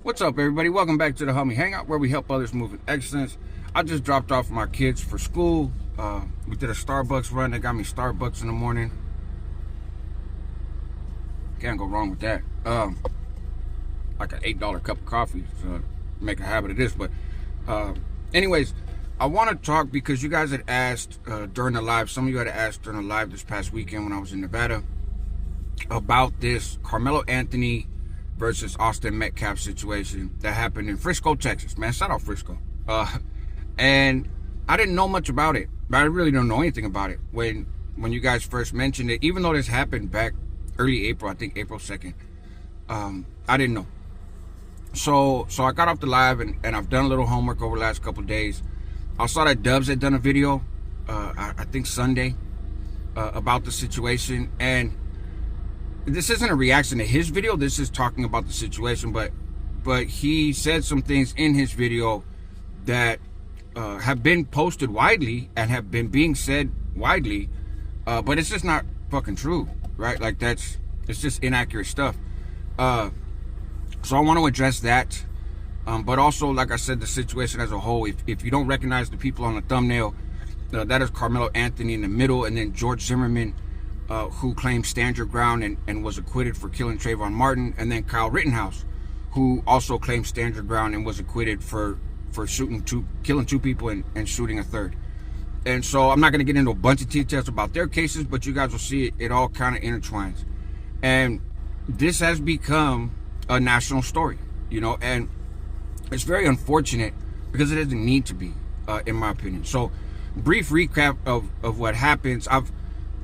What's up, everybody? Welcome back to the Homie Hangout, where we help others move with excellence. I just dropped off my kids for school. We did a Starbucks run. They got me Starbucks in the morning. Can't go wrong with that. Like an $8 cup of coffee. So make a habit of this. But anyways, I want to talk because you guys had asked during the live. Some of you had asked during the live this past weekend when I was in Nevada about this Karmelo Anthony versus Austin Metcalf situation that happened in Frisco, Texas. Man, shout out Frisco. And I didn't know much about it, but I really don't know anything about it when you guys first mentioned it. Even though this happened back early April, I think April 2nd, I didn't know. So I got off the live and I've done a little homework over the last couple of days. I saw that Dubs had done a video, I think Sunday, about the situation. And this isn't a reaction to his video. This is talking about the situation, but he said some things in his video that have been posted widely and have been being said widely, but it's just not fucking true, right? Like it's just inaccurate stuff. So I want to address that, but also, like I said, the situation as a whole. If you don't recognize the people on the thumbnail, that is Karmelo Anthony in the middle, and then George Zimmerman, who claimed stand your ground and was acquitted for killing Trayvon Martin, and then Kyle Rittenhouse, who also claimed stand your ground and was acquitted for killing two people and shooting a third. And so I'm not going to get into a bunch of details about their cases, but you guys will see it all kind of intertwines. And this has become a national story, and it's very unfortunate because it doesn't need to be, in my opinion. So brief recap of what happens.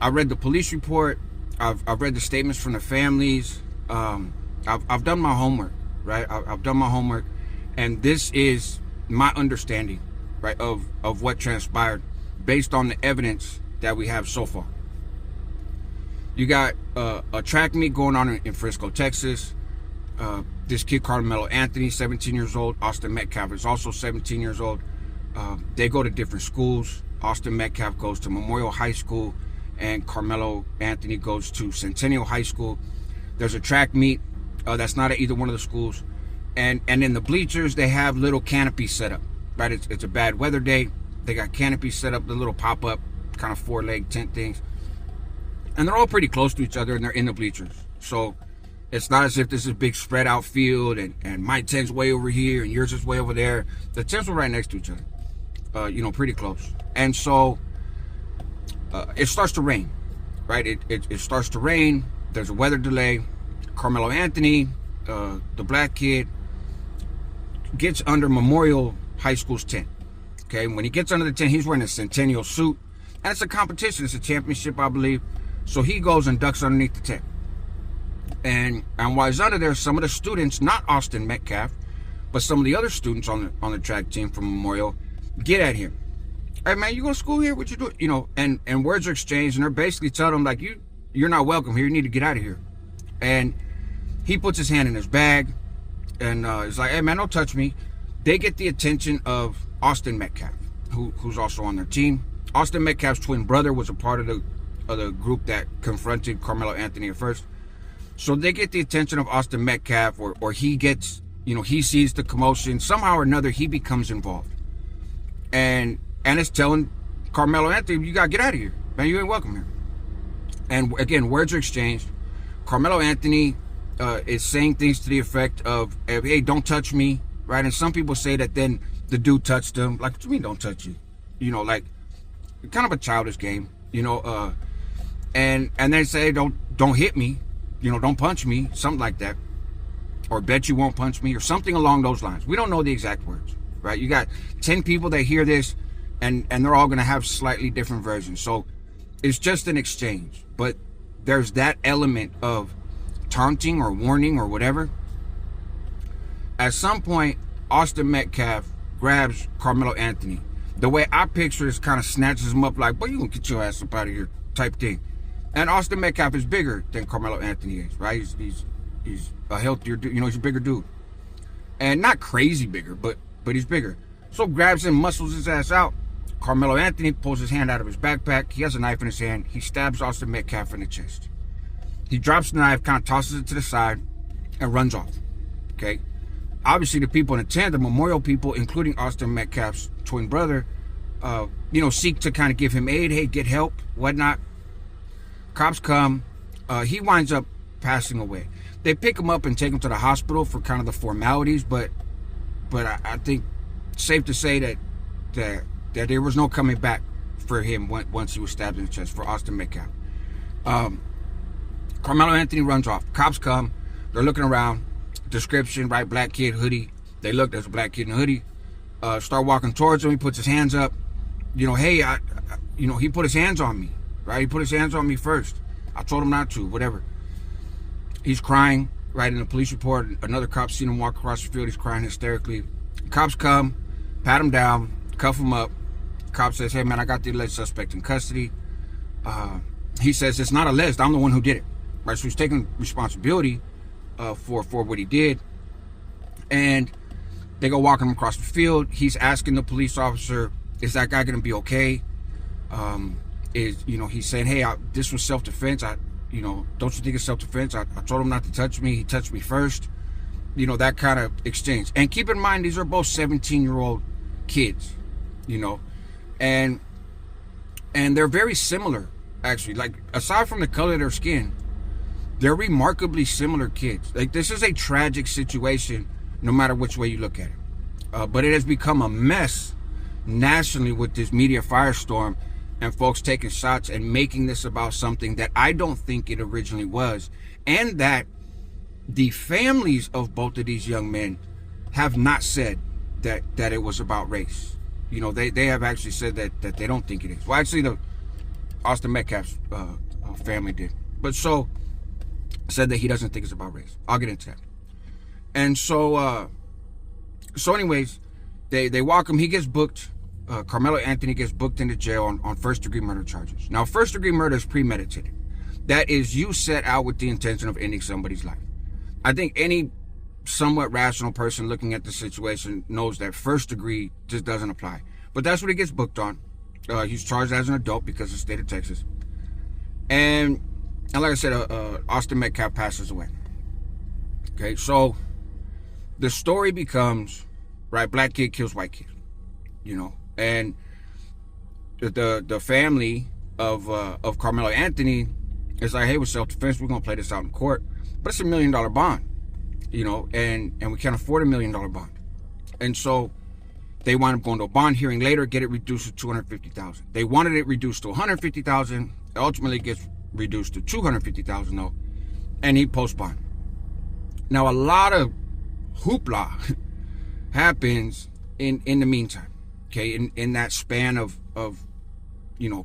I read the police report. I've read the statements from the families. I've done my homework, right? I've done my homework, and this is my understanding, right, of what transpired based on the evidence that we have so far. You got a track meet going on in Frisco, Texas. This kid, Karmelo Anthony, 17 years old. Austin Metcalf is also 17 years old. They go to different schools. Austin Metcalf goes to Memorial High School, and Karmelo Anthony goes to Centennial High School. There's a track meet that's not at either one of the schools. And in the bleachers, they have little canopies set up, right? It's a bad weather day. They got canopies set up, the little pop-up kind of four-leg tent things. And they're all pretty close to each other, and they're in the bleachers. So it's not as if this is a big spread out field and my tent's way over here and yours is way over there. The tents were right next to each other, pretty close. And so it starts to rain, right? It starts to rain. There's a weather delay. Karmelo Anthony, the black kid, gets under Memorial High School's tent. Okay, when he gets under the tent, he's wearing a Centennial suit, and it's a competition. It's a championship, I believe. So he goes and ducks underneath the tent. And while he's under there, some of the students, not Austin Metcalf, but some of the other students on the track team from Memorial, get at him. Hey man, you go to school here? What you doing? And words are exchanged, and they're basically telling him like, you're not welcome here. You need to get out of here. And he puts his hand in his bag, and he's like, hey man, don't touch me. They get the attention of Austin Metcalf, who's also on their team. Austin Metcalf's twin brother was a part of the group that confronted Karmelo Anthony at first. So they get the attention of Austin Metcalf, or he gets, he sees the commotion. Somehow or another, he becomes involved. And it's telling Karmelo Anthony, you got to get out of here. Man, you ain't welcome here. And again, words are exchanged. Karmelo Anthony is saying things to the effect of, hey, don't touch me, right? And some people say that then the dude touched him. Like, what do you mean don't touch you? Like, kind of a childish game, and they say, don't hit me. Don't punch me, something like that. Or bet you won't punch me, or something along those lines. We don't know the exact words, right? You got 10 people that hear this, and they're all going to have slightly different versions. So it's just an exchange. But there's that element of taunting or warning or whatever. At some point, Austin Metcalf grabs Karmelo Anthony. The way I picture is kind of snatches him up like, boy, you going to get your ass up out of here type thing. And Austin Metcalf is bigger than Karmelo Anthony is, right? He's a healthier dude, he's a bigger dude. And not crazy bigger, but he's bigger. So grabs him, muscles his ass out. Karmelo Anthony pulls his hand out of his backpack. He has a knife in his hand. He stabs Austin Metcalf in the chest. He drops the knife, kind of tosses it to the side, and runs off. Okay? obviously the people in the tent, the memorial people, including Austin Metcalf's twin brother, seek to kind of give him aid, hey, get help, whatnot. Cops come. He winds up passing away. They pick him up and take him to the hospital for kind of the formalities, but I think it's safe to say that there was no coming back for him once he was stabbed in the chest, for Austin Metcalf. Karmelo Anthony runs off. Cops come. They're looking around. Description, right? Black kid, hoodie. They look, there's a black kid in a hoodie. Start walking towards him. He puts his hands up. Hey, he put his hands on me, right? He put his hands on me first. I told him not to, whatever. He's crying, right? In the police report, another cop seen him walk across the field. He's crying hysterically. Cops come, pat him down, cuff him up. Cop says, hey, man, I got the alleged suspect in custody. He says, it's not alleged. I'm the one who did it, right? So he's taking responsibility for what he did. And they go walking him across the field. He's asking the police officer, is that guy going to be okay? He's saying, hey, this was self-defense. Don't you think it's self-defense? I told him not to touch me. He touched me first. That kind of exchange. And keep in mind, these are both 17-year-old kids, and they're very similar, actually. Like, aside from the color of their skin, they're remarkably similar kids. Like, this is a tragic situation, no matter which way you look at it. But it has become a mess nationally with this media firestorm and folks taking shots and making this about something that I don't think it originally was. And that the families of both of these young men have not said that it was about race. They have actually said that they don't think it is. Well, actually, the Austin Metcalf's family did. But so said that he doesn't think it's about race. I'll get into that. And so anyways, they walk him. He gets booked. Karmelo Anthony gets booked into jail on first-degree murder charges. Now, first-degree murder is premeditated. That is, you set out with the intention of ending somebody's life. I think any somewhat rational person looking at the situation knows that first-degree just doesn't apply. But that's what he gets booked on. He's charged as an adult because of the state of Texas. And like I said, Austin Metcalf passes away. Okay, so the story becomes, right, black kid kills white kid, and the family of Karmelo Anthony is like, hey, with self-defense, we're gonna play this out in court, but it's $1 million bond, and we can't afford $1 million bond, and so they wind up going to a bond hearing later, get it reduced to $250,000. They wanted it reduced to $150,000. It ultimately gets reduced to $250,000 though, and he posts bond. Now, a lot of hoopla happens in the meantime, okay, in that span of a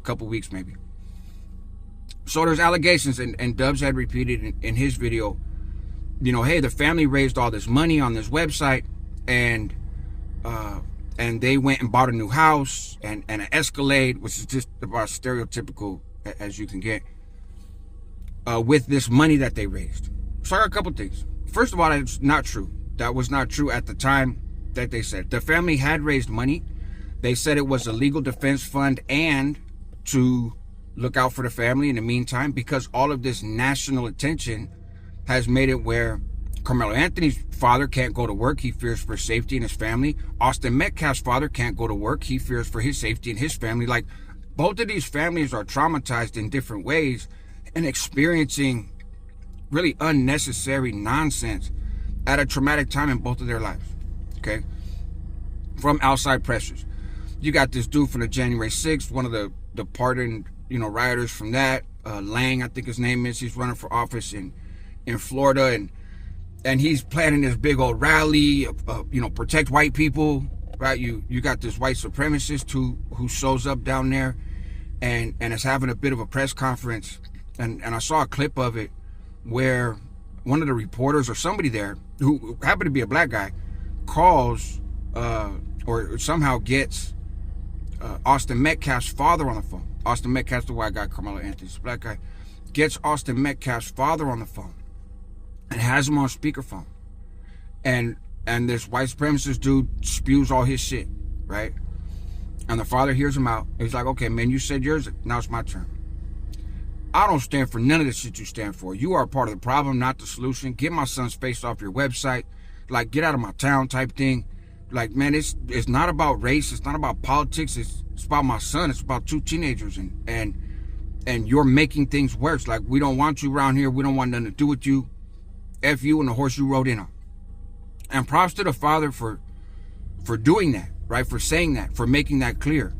couple weeks maybe. So there's allegations, and Dubs had repeated in his video, hey, the family raised all this money on this website, and they went and bought a new house and an Escalade, which is just about stereotypical as you can get, with this money that they raised. So I got a couple things. First of all, it's not true. That was not true at the time that they said. The family had raised money. They said it was a legal defense fund and to look out for the family in the meantime, because all of this national attention has made it where Karmelo Anthony's father can't go to work. He fears for safety in his family. Austin Metcalf's father can't go to work. He fears for his safety and his family. Like, both of these families are traumatized in different ways and experiencing really unnecessary nonsense at a traumatic time in both of their lives, okay? From outside pressures. You got this dude from the January 6th, one of the pardoned, rioters from that, Lang, I think his name is. He's running for office in Florida, and he's planning this big old rally, protect white people, right? You got this white supremacist who shows up down there and is having a bit of a press conference, and I saw a clip of it where one of the reporters or somebody there who happened to be a black guy calls or somehow gets Austin Metcalf's father on the phone. Austin Metcalf's the white guy, Karmelo Anthony's the black guy. Gets Austin Metcalf's father on the phone and has him on speakerphone. And this white supremacist dude spews all his shit, right? And the father hears him out. He's like, okay, man, you said yours, now it's my turn. I don't stand for none of the shit you stand for. You are part of the problem, not the solution. Get my son's face off your website. like get out of my town type thing. Like, man, it's not about race, it's not about politics, it's about my son, it's about two teenagers, and you're making things worse. Like, we don't want you around here, we don't want nothing to do with you. F you and the horse you rode in on. And props to the father for doing that, right? For saying that, for making that clear.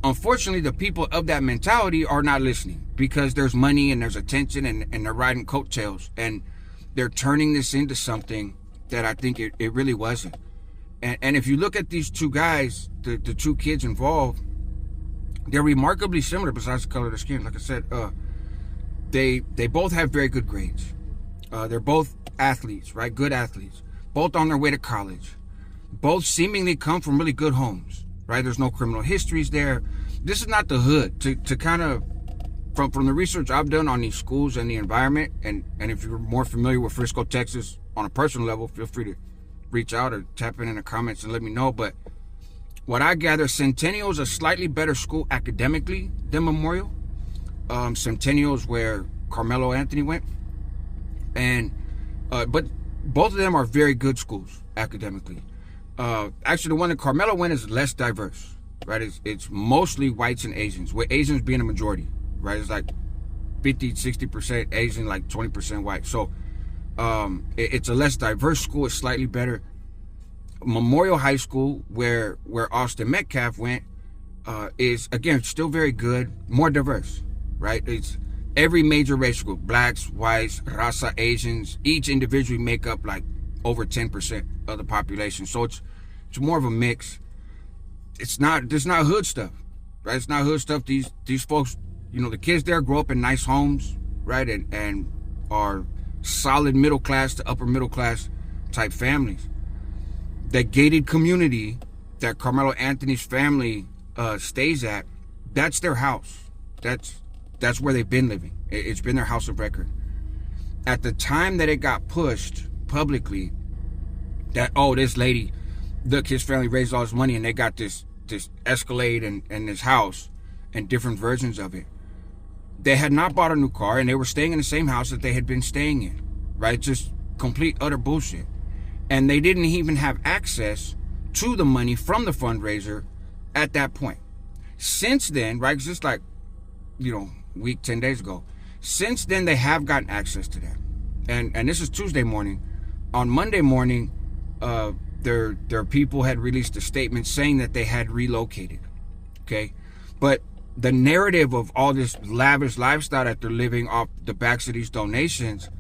Unfortunately, the people of that mentality are not listening because there's money and there's attention and they're riding coattails, and they're turning this into something that I think it really wasn't. And if you look at these two guys, the two kids involved, they're remarkably similar besides the color of their skin. Like I said, they both have very good grades. They're both athletes, right? Good athletes. Both on their way to college. Both seemingly come from really good homes, right? There's no criminal histories there. This is not the hood. To kind of, from the research I've done on these schools and the environment, and if you're more familiar with Frisco, Texas, on a personal level, feel free to reach out or tap in the comments and let me know. But what I gather, Centennial is a slightly better school academically than Memorial. Centennial is where Karmelo Anthony went. And but both of them are very good schools academically. Actually, the one that Karmelo went is less diverse, right? It's mostly whites and Asians, with Asians being a majority, right? It's like 50-60% Asian, like 20% white. So it's a less diverse school. It's slightly better. Memorial High School, where Austin Metcalf went, is, again, still very good, more diverse, right? It's every major race group, blacks, whites, raza, Asians, each individually make up like over 10% of the population. So it's more of a mix. It's not hood stuff, right? It's not hood stuff. These folks, you know, the kids there grow up in nice homes, right? And are solid middle class to upper middle class type families. That gated community that Karmelo Anthony's family stays at, that's their house. That's where they've been living. It's been their house of record. At the time that it got pushed publicly that, oh, this lady, look, his family raised all this money and they got this Escalade and this house and different versions of it. They had not bought a new car and they were staying in the same house that they had been staying in, right? Just complete, utter bullshit. And they didn't even have access to the money from the fundraiser at that point. Since then, right, it's just like, you know, week, 10 days ago. Since then, they have gotten access to that. And this is Tuesday morning. On Monday morning, their people had released a statement saying that they had relocated. Okay? But the narrative of all this lavish lifestyle that they're living off the backs of these donations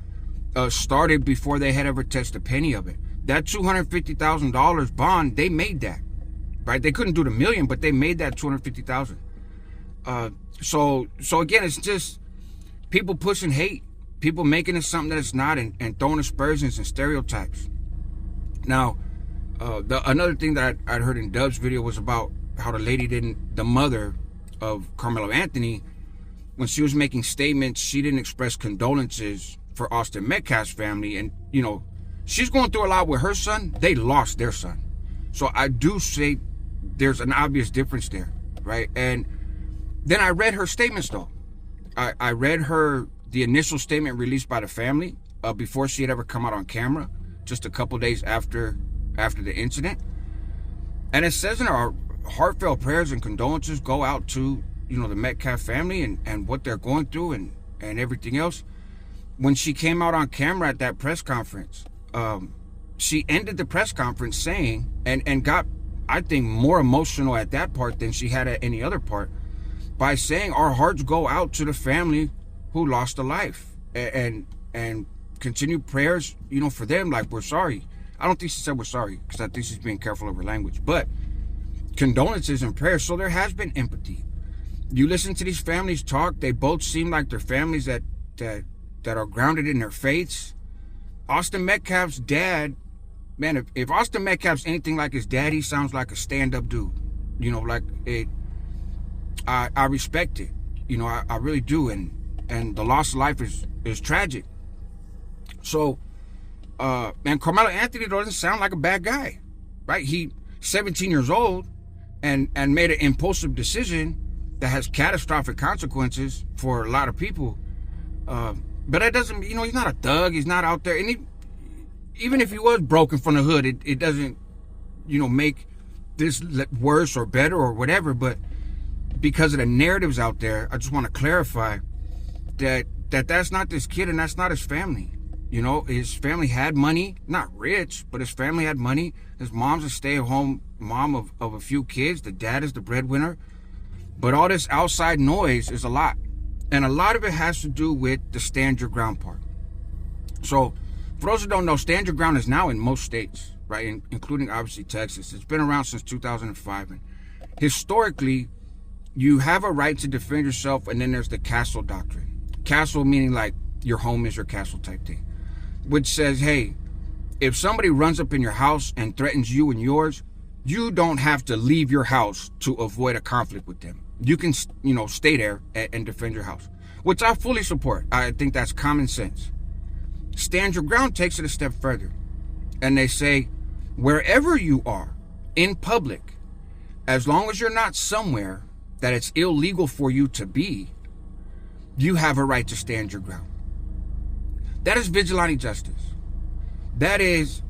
started before they had ever touched a penny of it. That $250,000 bond, they made that, right? They couldn't do the $1 million, but they made that $250,000. So again, it's just people pushing hate, people making it something that it's not, and throwing aspersions and stereotypes. Now, another thing that I'd heard in Dub's video was about how the mother of Karmelo Anthony, when she was making statements, she didn't express condolences for Austin Metcalf's family. And, you know, she's going through a lot with her son. They lost their son. So I do say there's an obvious difference there, right? And then I read her statements, though. I read the initial statement released by the family before she had ever come out on camera, just a couple days after the incident. And it says in her, our heartfelt prayers and condolences go out to, you know, the Metcalf family and what they're going through and everything else. When she came out on camera at that press conference, she ended the press conference saying, and got, I think, more emotional at that part than she had at any other part, by saying our hearts go out to the family who lost a life, and continue prayers, you know, for them. Like, we're sorry. I don't think she said we're sorry, because I think she's being careful of her language, but condolences and prayers. So there has been empathy. You listen to these families talk, they both seem like they're families that are grounded in their faiths. Austin Metcalf's dad, man, if Austin Metcalf's anything like his dad, he sounds like a stand-up dude. You know, like, I respect it. You know, I really do. And the loss of life is tragic. So, and Karmelo Anthony doesn't sound like a bad guy, right? He 17 years old and made an impulsive decision that has catastrophic consequences for a lot of people. But that doesn't, you know, he's not a thug. He's not out there. And even if he was broken from the hood, it doesn't, make this worse or better or whatever. But because of the narratives out there, I just want to clarify that's not this kid and that's not his family. His family had money, not rich, but his family had money. His mom's a stay-at-home mom of a few kids. The dad is the breadwinner. But all this outside noise is a lot. And a lot of it has to do with the stand your ground part. So, for those who don't know, stand your ground is now in most states, right? Including, obviously, Texas. It's been around since 2005. And historically, you have a right to defend yourself, and then there's the castle doctrine. Castle meaning like your home is your castle type thing. Which says, hey, if somebody runs up in your house and threatens you and yours, you don't have to leave your house to avoid a conflict with them. You can, stay there and defend your house, which I fully support. I think that's common sense. Stand your ground takes it a step further. And they say, wherever you are in public, as long as you're not somewhere that it's illegal for you to be, you have a right to stand your ground. That is vigilante justice. It's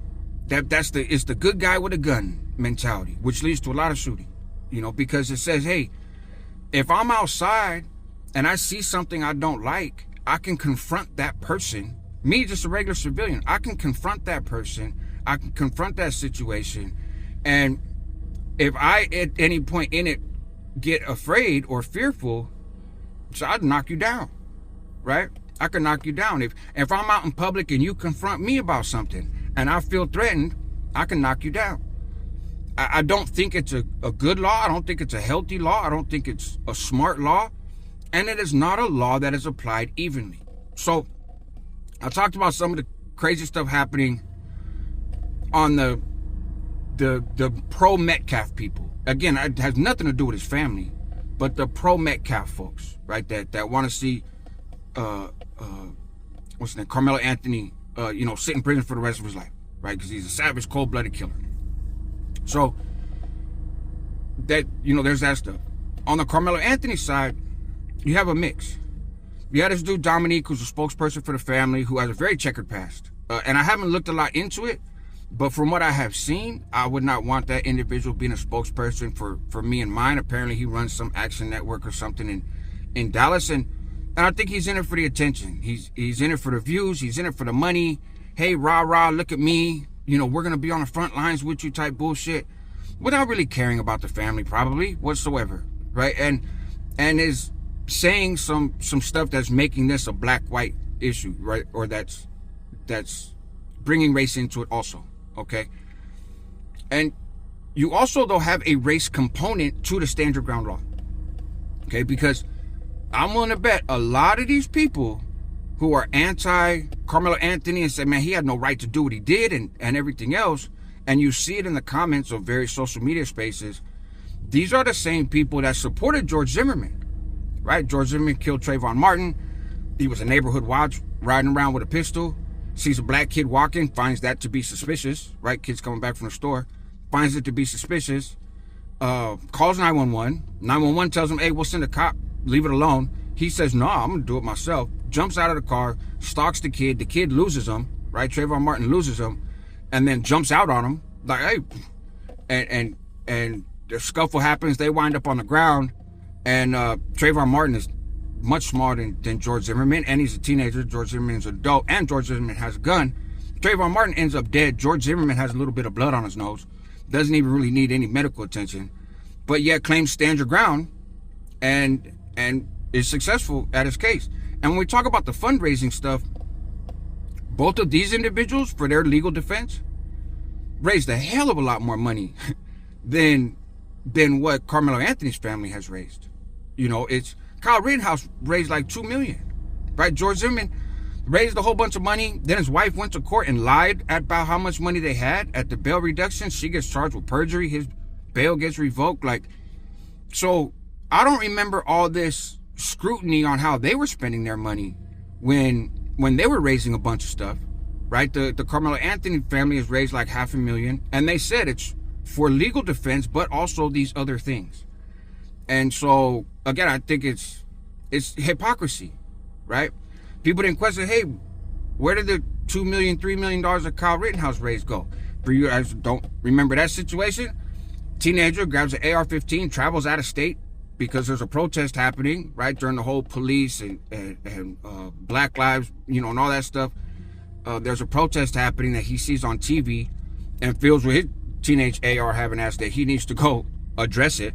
the good guy with a gun mentality, which leads to a lot of shooting, because it says, hey, if I'm outside and I see something I don't like, I can confront that person. Me, just a regular civilian, I can confront that person. I can confront that situation. And if I, at any point in it, get afraid or fearful, so I'd knock you down, right? I can knock you down. If I'm out in public and you confront me about something and I feel threatened, I can knock you down. I don't think it's a good law. I don't think it's a healthy law. I don't think it's a smart law. And it is not a law that is applied evenly. So I talked about some of the crazy stuff happening on the pro Metcalf people. Again, it has nothing to do with his family, but the pro Metcalf folks, right? That want to see what's his name, Karmelo Anthony, sit in prison for the rest of his life, right? Because he's a savage, cold-blooded killer. So that, there's that stuff. On the Karmelo Anthony side, you have a mix. You had this dude, Dominique, who's a spokesperson for the family, who has a very checkered past. And I haven't looked a lot into it, but from what I have seen, I would not want that individual being a spokesperson for me and mine. Apparently, he runs some action network or something in Dallas, and I think he's in it for the attention. He's in it for the views. He's in it for the money. Hey, rah, rah, look at me. We're going to be on the front lines with you type bullshit, without really caring about the family probably whatsoever, right? And is saying some stuff that's making this a black-white issue, right? Or that's bringing race into it also, okay? And you also, though, have a race component to the stand your ground law, okay? Because I'm willing to bet a lot of these people who are anti-Karmelo Anthony and say, man, he had no right to do what he did and everything else, and you see it in the comments of various social media spaces, these are the same people that supported George Zimmerman, right? George Zimmerman killed Trayvon Martin. He was a neighborhood watch, riding around with a pistol, sees a black kid walking, finds that to be suspicious, right? Kids coming back from the store, finds it to be suspicious, calls 911. 911 tells him, hey, we'll send a cop, leave it alone. He says, no, I'm going to do it myself. Jumps out of the car, stalks the kid. The kid loses him, right? Trayvon Martin loses him, and then jumps out on him, like, hey. And the scuffle happens. They wind up on the ground, and Trayvon Martin is much smarter than George Zimmerman, and he's a teenager. George Zimmerman's an adult, and George Zimmerman has a gun. Trayvon Martin ends up dead. George Zimmerman has a little bit of blood on his nose. Doesn't even really need any medical attention, but yet claims stand your ground and is successful at his case. And when we talk about the fundraising stuff, both of these individuals, for their legal defense, raised a hell of a lot more money than what Karmelo Anthony's family has raised. It's Kyle Rittenhouse raised like $2 million, right? George Zimmerman raised a whole bunch of money. Then his wife went to court and lied about how much money they had at the bail reduction. She gets charged with perjury. His bail gets revoked. So I don't remember all this scrutiny on how they were spending their money when they were raising a bunch of stuff, right? The Karmelo Anthony family has raised like $500,000, and they said it's for legal defense, but also these other things. And so again, I think it's hypocrisy, right? People didn't question, hey, where did the $2 million, $3 million of Kyle Rittenhouse raids go? For you guys who don't remember that situation, teenager grabs an AR-15, travels out of state because there's a protest happening, right, during the whole police and Black Lives, and all that stuff. There's a protest happening that he sees on TV and feels with his teenage AR having ass that he needs to go address it.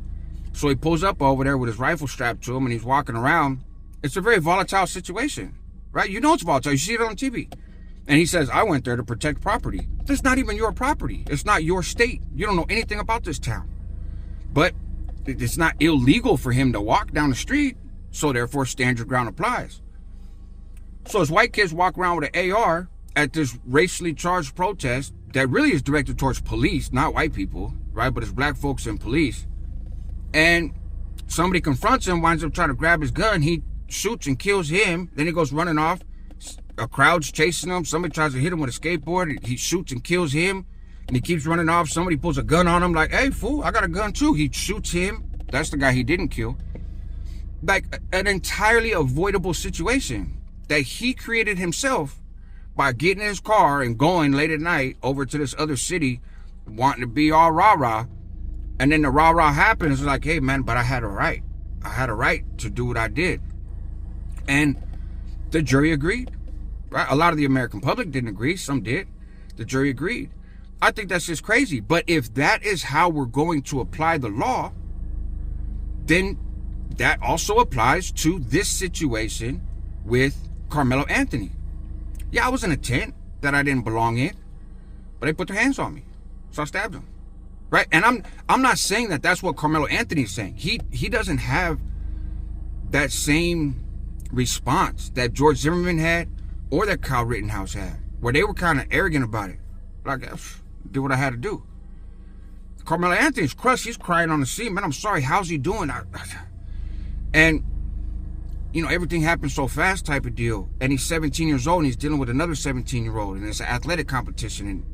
So he pulls up over there with his rifle strapped to him and he's walking around. It's a very volatile situation, right? You know it's volatile. You see it on TV. And he says, I went there to protect property. That's not even your property. It's not your state. You don't know anything about this town. But it's not illegal for him to walk down the street, so therefore stand your ground applies. So as white kids walk around with an AR at this racially charged protest that really is directed towards police, not white people, right? But it's black folks and police. And somebody confronts him, winds up trying to grab his gun. He shoots and kills him. Then he goes running off. A crowd's chasing him. Somebody tries to hit him with a skateboard. He shoots and kills him. And he keeps running off. Somebody pulls a gun on him like, hey, fool, I got a gun too. He shoots him. That's the guy he didn't kill. Like an entirely avoidable situation that he created himself by getting in his car and going late at night over to this other city, wanting to be all rah-rah. And then the rah-rah happens. It's like, hey, man, but I had a right. I had a right to do what I did. And the jury agreed. Right? A lot of the American public didn't agree. Some did. The jury agreed. I think that's just crazy. But if that is how we're going to apply the law, then that also applies to this situation with Karmelo Anthony. Yeah, I was in a tent that I didn't belong in, but they put their hands on me. So I stabbed him. Right? And I'm not saying that that's what Karmelo Anthony is saying. He doesn't have that same response that George Zimmerman had or that Kyle Rittenhouse had, where they were kind of arrogant about it. Like, did what I had to do. Karmelo Anthony's crushed. He's crying on the scene. Man, I'm sorry. How's he doing? And, everything happened so fast type of deal. And he's 17 years old and he's dealing with another 17-year-old. And it's an athletic competition.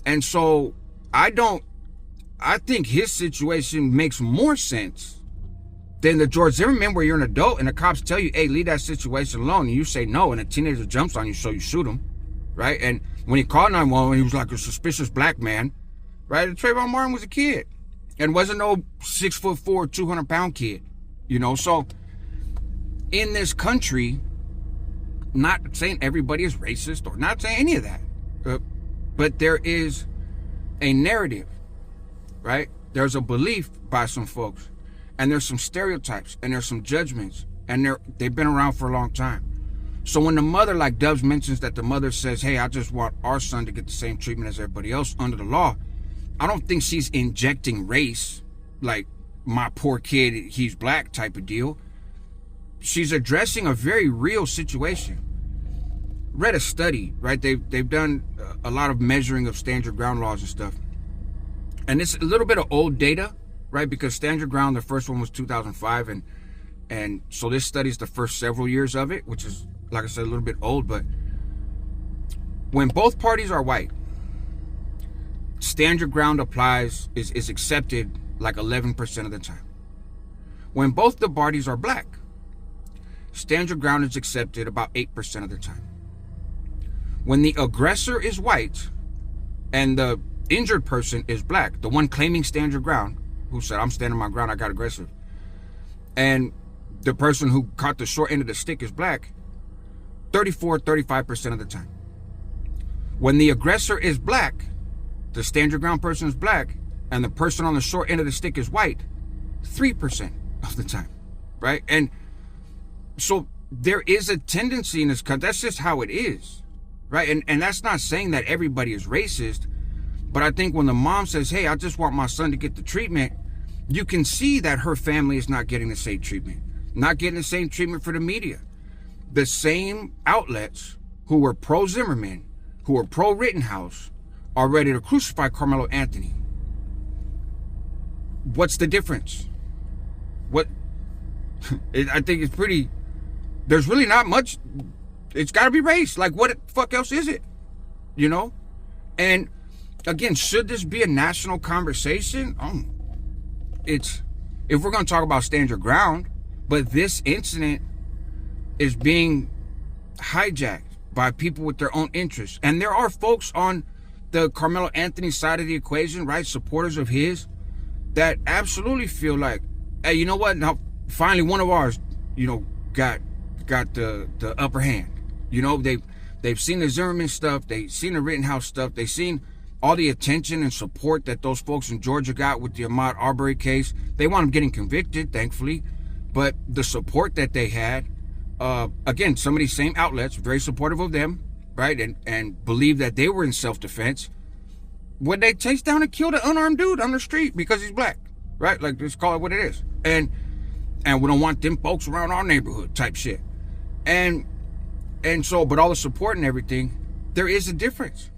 And so I think his situation makes more sense than the George Zimmerman where you're an adult and the cops tell you, hey, leave that situation alone. And you say no, and a teenager jumps on you, so you shoot him, right? And when he called 911, he was like a suspicious black man, right? And Trayvon Martin was a kid and wasn't no 6'4", 200-pound kid, So in this country, not saying everybody is racist or not saying any of that, but there is a narrative, right? There's a belief by some folks. And there's some stereotypes and there's some judgments and they've been around for a long time. So when the mother, like Dubs mentions that the mother says, hey, I just want our son to get the same treatment as everybody else under the law, I don't think she's injecting race, like my poor kid, he's black type of deal. She's addressing a very real situation. Read a study, right? They've done a lot of measuring of stand your ground laws and stuff. And it's a little bit of old data, right? Because stand your ground, the first one was 2005. And so this studies the first several years of it, which is, like I said, a little bit old. But when both parties are white, stand your ground applies, is accepted like 11% of the time. When both the parties are black, stand your ground is accepted about 8% of the time. When the aggressor is white and the injured person is black, the one claiming stand your ground, who said, I'm standing my ground, I got aggressive, and the person who caught the short end of the stick is black, 35% of the time. When the aggressor is black, the stand your ground person is black, and the person on the short end of the stick is white, 3% of the time, right? And so there is a tendency in this country, that's just how it is, right? And that's not saying that everybody is racist, but I think when the mom says, hey, I just want my son to get the treatment, you can see that her family is not getting the same treatment, not getting the same treatment for the media. The same outlets who were pro-Zimmerman, who were pro-Rittenhouse, are ready to crucify Karmelo Anthony. What's the difference? I think it's pretty, there's really not much. It's got to be race. Like, what the fuck else is it? And again, should this be a national conversation? If we're going to talk about stand your ground, but this incident is being hijacked by people with their own interests. And there are folks on the Karmelo Anthony side of the equation, right, supporters of his, that absolutely feel like, hey, you know what? Now, finally, one of ours, got the upper hand. They've seen the Zimmerman stuff, they've seen the Rittenhouse stuff, they've seen all the attention and support that those folks in Georgia got with the Ahmaud Arbery case. They wound up getting convicted, thankfully, but the support that they had, again, some of these same outlets, very supportive of them, right, and believe that they were in self-defense, when they chase down and kill the unarmed dude on the street because he's black, right? Like, just call it what it is. And we don't want them folks around our neighborhood type shit. And so, but all the support and everything, there is a difference,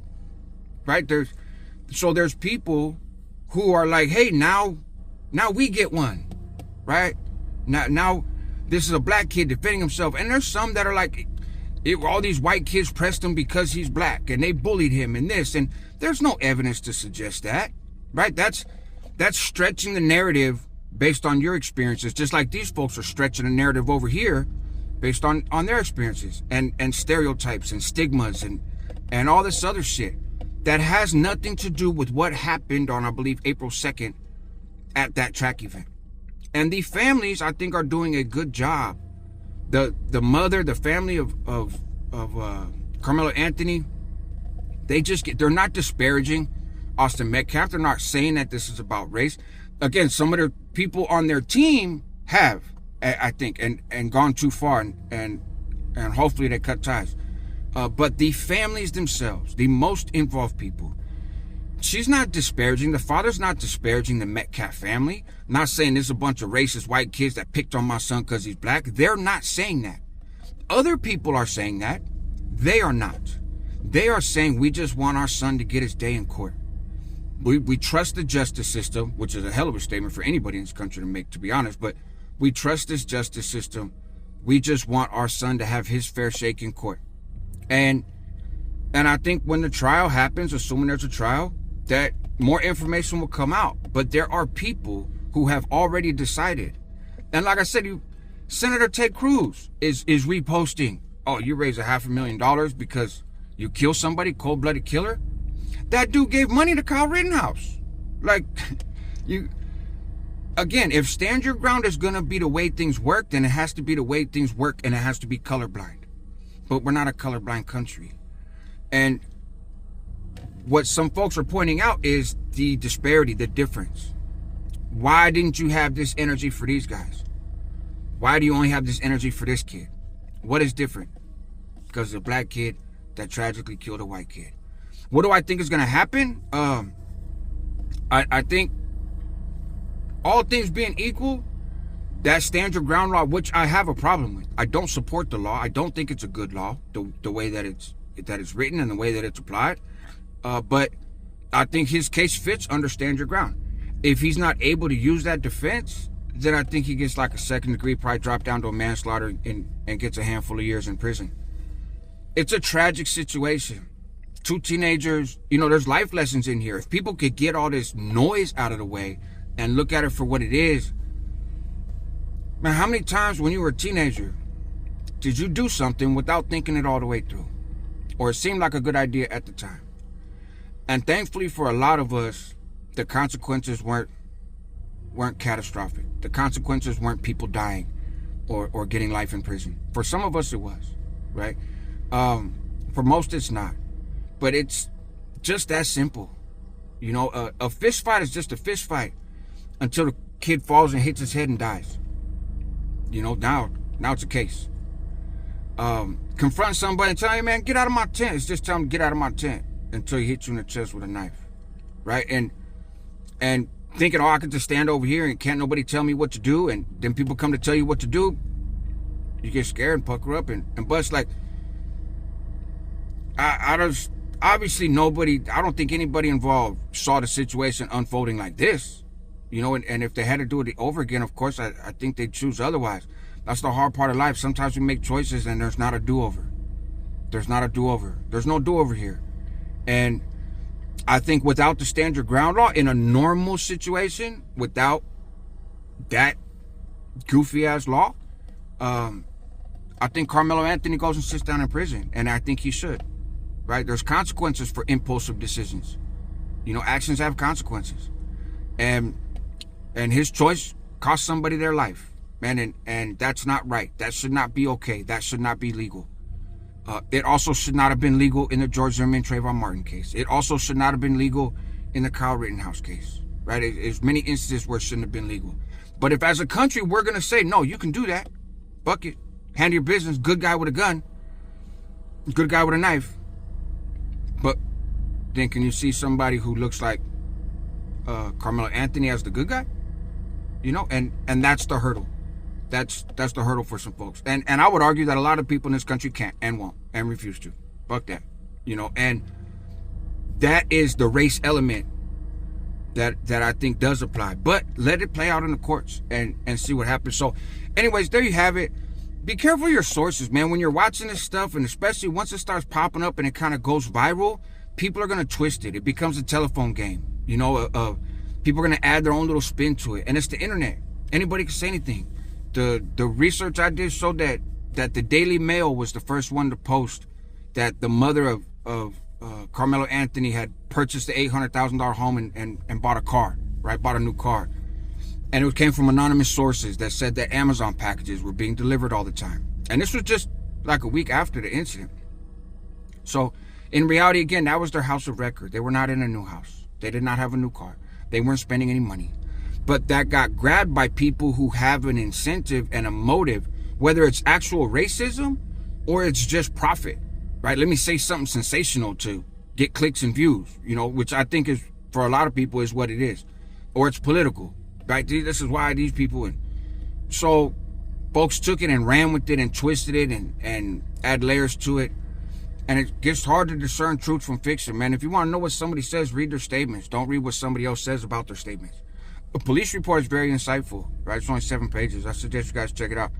right? There's people who are like, hey, now we get one, right? Now this is a black kid defending himself. And there's some that are like, all these white kids pressed him because he's black and they bullied him and this, and there's no evidence to suggest that, right? That's stretching the narrative based on your experiences, just like these folks are stretching the narrative over here based on their experiences and stereotypes and stigmas and all this other shit that has nothing to do with what happened on, I believe, April 2nd at that track event. And the families, I think, are doing a good job. The mother, the family of Karmelo Anthony, they're not disparaging Austin Metcalf. They're not saying that this is about race. Again, some of the people on their team have, I think, and gone too far, and hopefully they cut ties. But the families themselves, the most involved people, she's not disparaging. The father's not disparaging the Metcalf family. Not saying there's a bunch of racist white kids that picked on my son because he's black. They're not saying that. Other people are saying that. They are not. They are saying we just want our son to get his day in court. We trust the justice system, which is a hell of a statement for anybody in this country to make, to be honest, but we trust this justice system. We just want our son to have his fair shake in court. And I think when the trial happens, assuming there's a trial, that more information will come out. But there are people who have already decided. And like I said, Senator Ted Cruz is reposting, oh, you raised $500,000 because you kill somebody, cold-blooded killer? That dude gave money to Kyle Rittenhouse. Like, again, if stand your ground is going to be the way things work, then it has to be the way things work, and it has to be colorblind. But we're not a colorblind country. And what some folks are pointing out is the disparity, the difference. Why didn't you have this energy for these guys? Why do you only have this energy for this kid? What is different? Because it's a black kid that tragically killed a white kid. What do I think is going to happen? I think all things being equal, that stand your ground law, which I have a problem with. I don't support the law. I don't think it's a good law, the way that it's written and the way that it's applied. But I think his case fits under stand your ground. If he's not able to use that defense, then I think he gets like a second degree, probably drop down to a manslaughter and gets a handful of years in prison. It's a tragic situation. Two teenagers, there's life lessons in here. If people could get all this noise out of the way and look at it for what it is. Man, how many times when you were a teenager did you do something without thinking it all the way through? Or it seemed like a good idea at the time? And thankfully for a lot of us, the consequences weren't catastrophic. The consequences weren't people dying or getting life in prison. For some of us it was, right? For most it's not. But it's just that simple. A fist fight is just a fist fight until the kid falls and hits his head and dies. Now it's a case. Confront somebody and tell him, man, get out of my tent. It's just tell him to get out of my tent until he hits you in the chest with a knife, right? And thinking, oh, I can just stand over here and can't nobody tell me what to do, and then people come to tell you what to do, you get scared and pucker up and bust. Like, I just, obviously I don't think anybody involved saw the situation unfolding like this, and if they had to do it over again, of course, I think they'd choose otherwise. That's the hard part of life. Sometimes we make choices and there's not a do-over. There's not a do-over. There's no do-over here. And I think without the stand your ground law, in a normal situation, without that goofy ass law, I think Karmelo Anthony goes and sits down in prison, and I think he should, right? There's consequences for impulsive decisions. Actions have consequences, and his choice cost somebody their life, man, and that's not right. That should not be okay. That should not be legal. It also should not have been legal in the George Zimmerman, Trayvon Martin case. It also should not have been legal in the Kyle Rittenhouse case, right? There's many instances where it shouldn't have been legal. But if as a country we're going to say, no, you can do that, fuck it, handle your business, good guy with a gun, good guy with a knife, but then can you see somebody who looks like Karmelo Anthony as the good guy? And that's the hurdle. That's the hurdle for some folks. And I would argue that a lot of people in this country can't and won't and refuse to. Fuck that. And that is the race element that I think does apply. But let it play out in the courts and see what happens. So anyways, there you have it. Be careful of your sources, man. When you're watching this stuff, and especially once it starts popping up and it kind of goes viral, people are going to twist it. It becomes a telephone game. People are going to add their own little spin to it. And it's the internet. Anybody can say anything. The research I did showed that the Daily Mail was the first one to post that the mother of Karmelo Anthony had purchased the $800,000 home and bought a car, right? Bought a new car. And it came from anonymous sources that said that Amazon packages were being delivered all the time. And this was just like a week after the incident. So in reality, again, that was their house of record. They were not in a new house. They did not have a new car. They weren't spending any money. But that got grabbed by people who have an incentive and a motive, whether it's actual racism or it's just profit, right? Let me say something sensational to get clicks and views, which I think is, for a lot of people, is what it is. Or it's political, right? This is why these people, and so folks took it and ran with it and twisted it and add layers to it. And it gets hard to discern truth from fiction, man. If you want to know what somebody says, read their statements. Don't read what somebody else says about their statements. A police report is very insightful, right? It's only 7 pages. I suggest you guys check it out.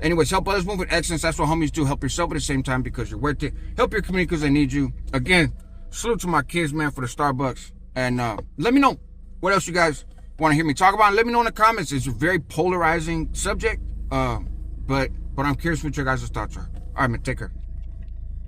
Anyways, help others move with excellence. That's what homies do. Help yourself at the same time because you're worth it. Help your community because they need you. Again, salute to my kids, man, for the Starbucks. And let me know what else you guys want to hear me talk about. And let me know in the comments. It's a very polarizing subject, but I'm curious what your guys' thoughts are. All right, man, take care.